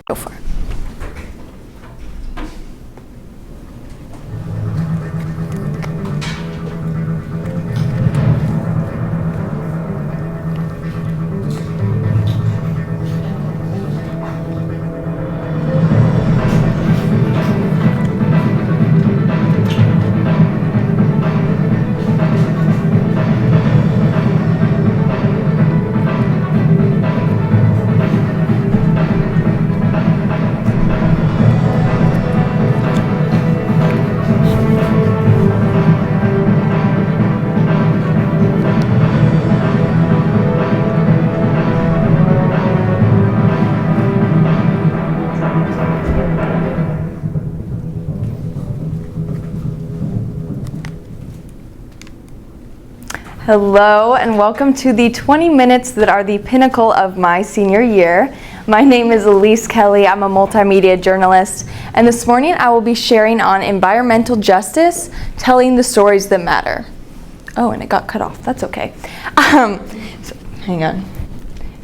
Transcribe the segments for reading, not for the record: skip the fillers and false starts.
Go for it. Hello and welcome to the 20 minutes that are the pinnacle of my senior year. My name is Elise Kelly. I'm a multimedia journalist, and this morning I will be sharing on environmental justice, telling the stories that matter. Oh, and it got cut off. That's okay. Hang on.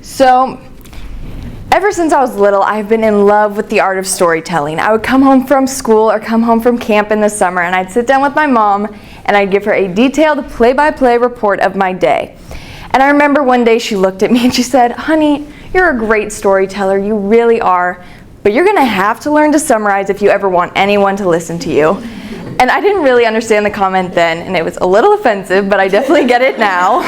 So, ever since I was little, I've been in love with the art of storytelling. I would come home from school or come home from camp in the summer, and I'd sit down with my mom and I'd give her a detailed play-by-play report of my day. And I remember one day she looked at me and she said, "Honey, you're a great storyteller, you really are, but you're gonna have to learn to summarize if you ever want anyone to listen to you." And I didn't really understand the comment then, and it was a little offensive, but I definitely get it now.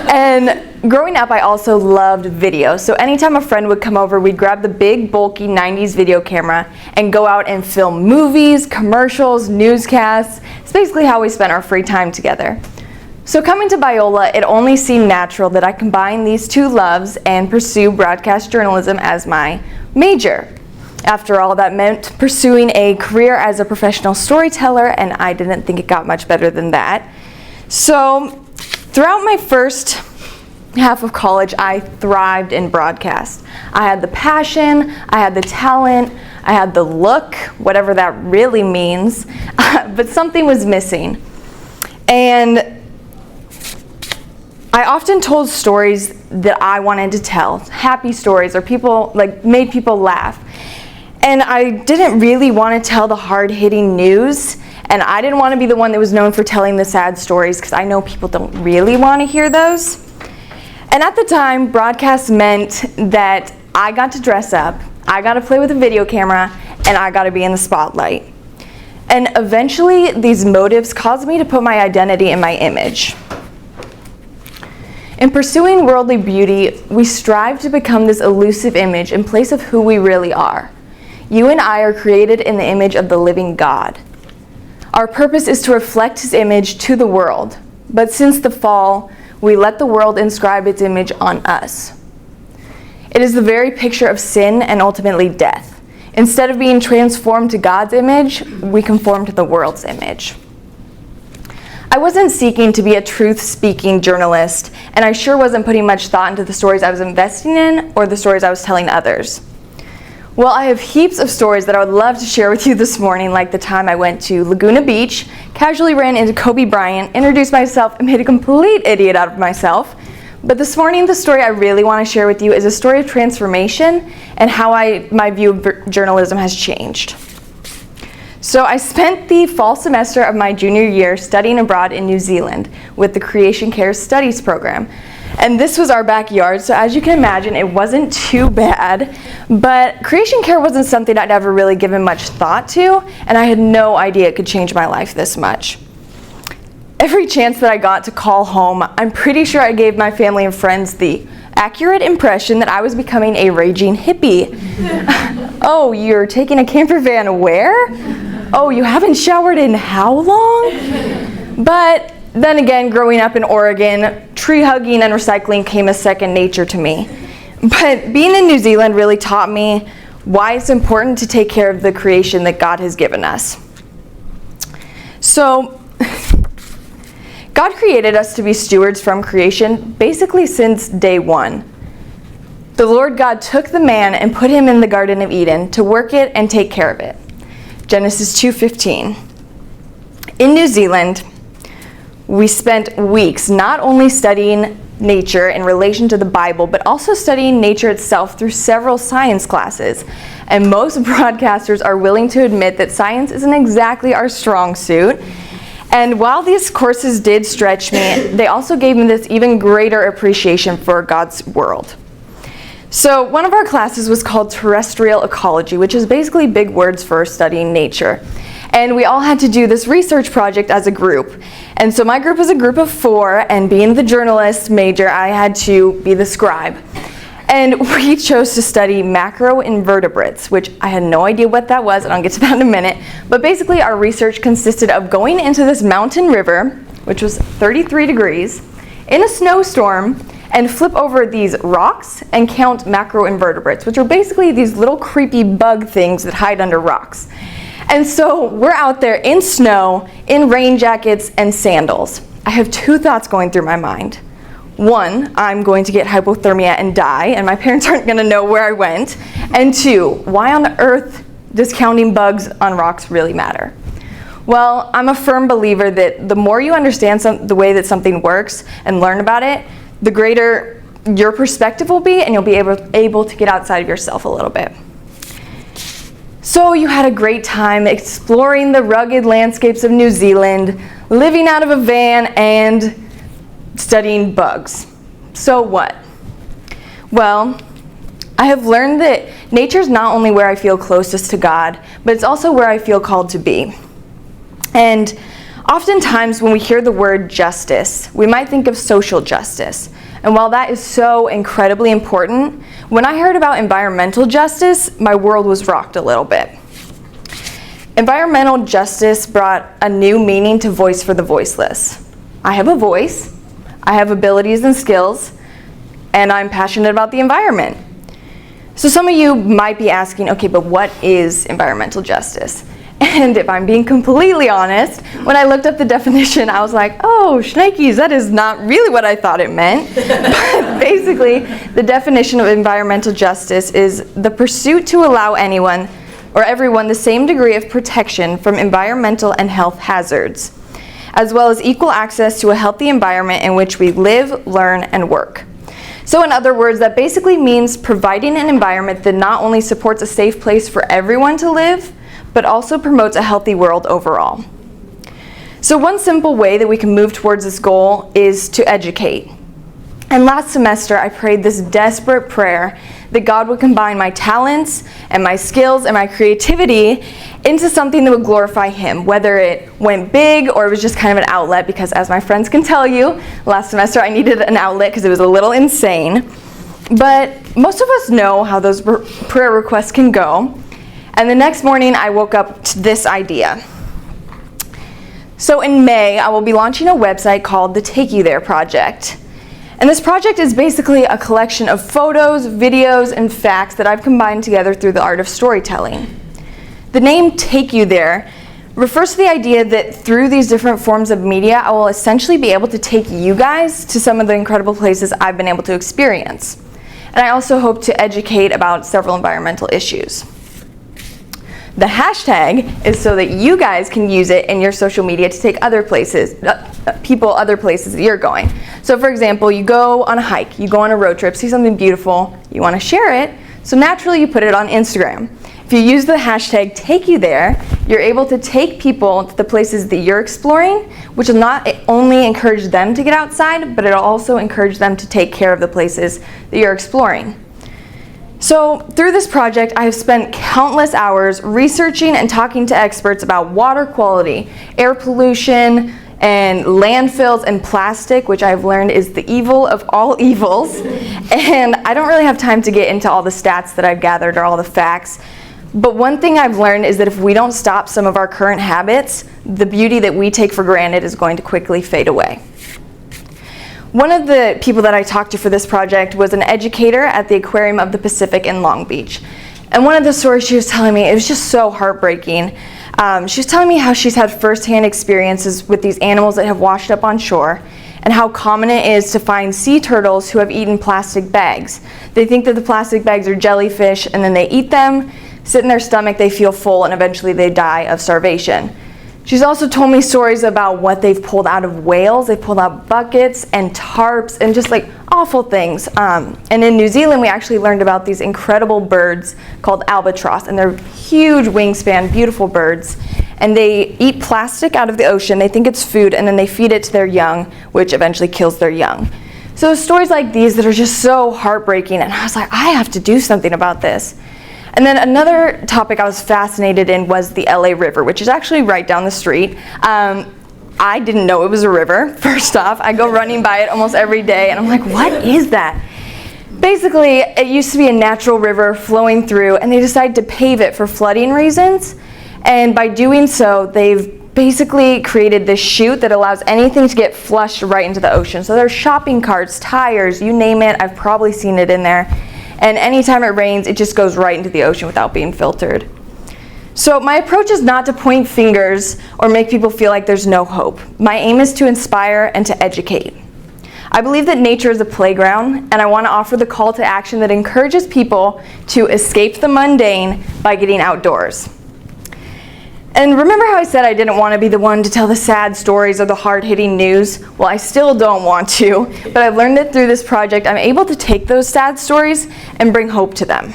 And growing up, I also loved video. So anytime a friend would come over, we'd grab the big, bulky 90s video camera and go out and film movies, commercials, newscasts. It's basically how we spent our free time together. So coming to Biola, it only seemed natural that I combine these two loves and pursue broadcast journalism as my major. After all, that meant pursuing a career as a professional storyteller, and I didn't think it got much better than that. So throughout my first half of college, I thrived in broadcast. I had the passion, I had the talent, I had the look, whatever that really means, but something was missing. And I often told stories that I wanted to tell, happy stories, or made people laugh. And I didn't really want to tell the hard-hitting news, and I didn't want to be the one that was known for telling the sad stories, because I know people don't really want to hear those. And at the time, broadcast meant that I got to dress up, I got to play with a video camera, and I got to be in the spotlight. And eventually, these motives caused me to put my identity in my image. In pursuing worldly beauty, we strive to become this elusive image in place of who we really are. You and I are created in the image of the living God. Our purpose is to reflect His image to the world, but since the fall, we let the world inscribe its image on us. It is the very picture of sin and ultimately death. Instead of being transformed to God's image, we conform to the world's image. I wasn't seeking to be a truth-speaking journalist, and I sure wasn't putting much thought into the stories I was investing in or the stories I was telling others. Well, I have heaps of stories that I would love to share with you this morning, like the time I went to Laguna Beach, casually ran into Kobe Bryant, introduced myself, and made a complete idiot out of myself. But this morning, the story I really want to share with you is a story of transformation and how my view of journalism has changed. So I spent the fall semester of my junior year studying abroad in New Zealand with the Creation Care Studies program. And this was our backyard, so as you can imagine, it wasn't too bad. But creation care wasn't something I'd ever really given much thought to, and I had no idea it could change my life this much. Every chance that I got to call home, I'm pretty sure I gave my family and friends the accurate impression that I was becoming a raging hippie. "Oh, you're taking a camper van where? Oh, you haven't showered in how long?" But then again, growing up in Oregon, tree hugging and recycling came as second nature to me. But being in New Zealand really taught me why it's important to take care of the creation that God has given us. So, God created us to be stewards from creation basically since day one. The Lord God took the man and put him in the Garden of Eden to work it and take care of it. Genesis 2:15. In New Zealand, we spent weeks not only studying nature in relation to the Bible, but also studying nature itself through several science classes. And most broadcasters are willing to admit that science isn't exactly our strong suit. And while these courses did stretch me, they also gave me this even greater appreciation for God's world. So one of our classes was called terrestrial ecology, which is basically big words for studying nature. And we all had to do this research project as a group. And so my group was a group of 4, and being the journalist major, I had to be the scribe. And we chose to study macroinvertebrates, which I had no idea what that was, and I'll get to that in a minute. But basically our research consisted of going into this mountain river, which was 33 degrees, in a snowstorm, and flip over these rocks and count macroinvertebrates, which are basically these little creepy bug things that hide under rocks. And so we're out there in snow, in rain jackets and sandals. I have 2 thoughts going through my mind. 1, I'm going to get hypothermia and die, and my parents aren't going to know where I went. And 2, why on earth does counting bugs on rocks really matter? Well, I'm a firm believer that the more you understand the way that something works and learn about it, the greater your perspective will be, and you'll be able to get outside of yourself a little bit. So you had a great time exploring the rugged landscapes of New Zealand, living out of a van, and studying bugs. So what? Well, I have learned that nature is not only where I feel closest to God, but it's also where I feel called to be. And oftentimes when we hear the word justice, we might think of social justice. And while that is so incredibly important, when I heard about environmental justice, my world was rocked a little bit. Environmental justice brought a new meaning to voice for the voiceless. I have a voice, I have abilities and skills, and I'm passionate about the environment. So some of you might be asking, okay, but what is environmental justice? And if I'm being completely honest, when I looked up the definition, I was like, oh, shnikes, that is not really what I thought it meant. But basically, the definition of environmental justice is the pursuit to allow anyone or everyone the same degree of protection from environmental and health hazards, as well as equal access to a healthy environment in which we live, learn, and work. So in other words, that basically means providing an environment that not only supports a safe place for everyone to live, but also promotes a healthy world overall. So one simple way that we can move towards this goal is to educate. And last semester, I prayed this desperate prayer that God would combine my talents and my skills and my creativity into something that would glorify Him, whether it went big or it was just kind of an outlet, because as my friends can tell you, last semester I needed an outlet because it was a little insane. But most of us know how those prayer requests can go. And the next morning, I woke up to this idea. So in May, I will be launching a website called the Take You There Project. And this project is basically a collection of photos, videos, and facts that I've combined together through the art of storytelling. The name Take You There refers to the idea that through these different forms of media, I will essentially be able to take you guys to some of the incredible places I've been able to experience. And I also hope to educate about several environmental issues. The hashtag is so that you guys can use it in your social media to take other places that you're going. So for example, you go on a hike, you go on a road trip, see something beautiful, you want to share it, so naturally you put it on Instagram. If you use the hashtag #TakeYouThere, you're able to take people to the places that you're exploring, which will not only encourage them to get outside, but it'll also encourage them to take care of the places that you're exploring. So through this project, I have spent countless hours researching and talking to experts about water quality, air pollution, and landfills and plastic, which I've learned is the evil of all evils. And I don't really have time to get into all the stats that I've gathered or all the facts. But one thing I've learned is that if we don't stop some of our current habits, the beauty that we take for granted is going to quickly fade away. One of the people that I talked to for this project was an educator at the Aquarium of the Pacific in Long Beach. And one of the stories she was telling me, it was just so heartbreaking. She was telling me how she's had firsthand experiences with these animals that have washed up on shore, and how common it is to find sea turtles who have eaten plastic bags. They think that the plastic bags are jellyfish, and then they eat them, sit in their stomach, they feel full, and eventually they die of starvation. She's also told me stories about what they've pulled out of whales. They've pulled out buckets and tarps and just like awful things. And in New Zealand, we actually learned about these incredible birds called albatross, and they're huge wingspan, beautiful birds. And they eat plastic out of the ocean. They think it's food, and then they feed it to their young, which eventually kills their young. So stories like these that are just so heartbreaking, and I was like, I have to do something about this. And then another topic I was fascinated in was the LA River, which is actually right down the street. I didn't know it was a river, first off. I go running by it almost every day, and I'm like, what is that? Basically, it used to be a natural river flowing through, and they decided to pave it for flooding reasons. And by doing so, they've basically created this chute that allows anything to get flushed right into the ocean. So there's shopping carts, tires, you name it, I've probably seen it in there. And anytime it rains, it just goes right into the ocean without being filtered. So my approach is not to point fingers or make people feel like there's no hope. My aim is to inspire and to educate. I believe that nature is a playground, and I want to offer the call to action that encourages people to escape the mundane by getting outdoors. And remember how I said I didn't want to be the one to tell the sad stories or the hard-hitting news? Well, I still don't want to, but I've learned that through this project, I'm able to take those sad stories and bring hope to them.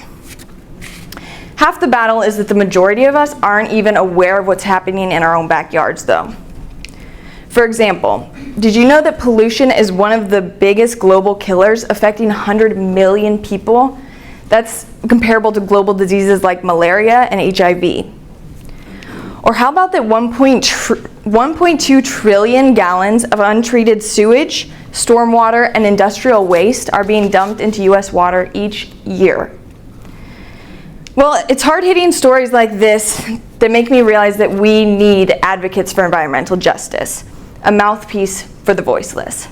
Half the battle is that the majority of us aren't even aware of what's happening in our own backyards, though. For example, did you know that pollution is one of the biggest global killers, affecting 100 million people? That's comparable to global diseases like malaria and HIV. Or how about that 1.2 trillion gallons of untreated sewage, stormwater, and industrial waste are being dumped into U.S. water each year? Well, it's hard-hitting stories like this that make me realize that we need advocates for environmental justice, a mouthpiece for the voiceless.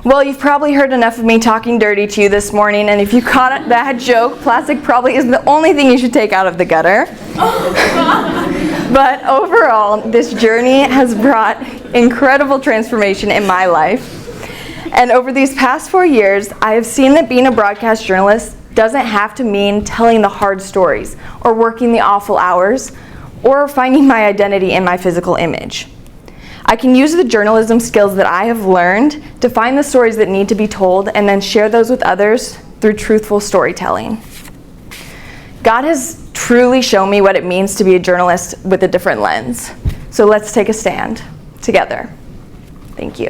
Well, you've probably heard enough of me talking dirty to you this morning, and if you caught that joke, plastic probably isn't the only thing you should take out of the gutter. But overall, this journey has brought incredible transformation in my life. And over these past 4 years, I have seen that being a broadcast journalist doesn't have to mean telling the hard stories, or working the awful hours, or finding my identity in my physical image. I can use the journalism skills that I have learned to find the stories that need to be told and then share those with others through truthful storytelling. God has truly shown me what it means to be a journalist with a different lens. So let's take a stand together. Thank you.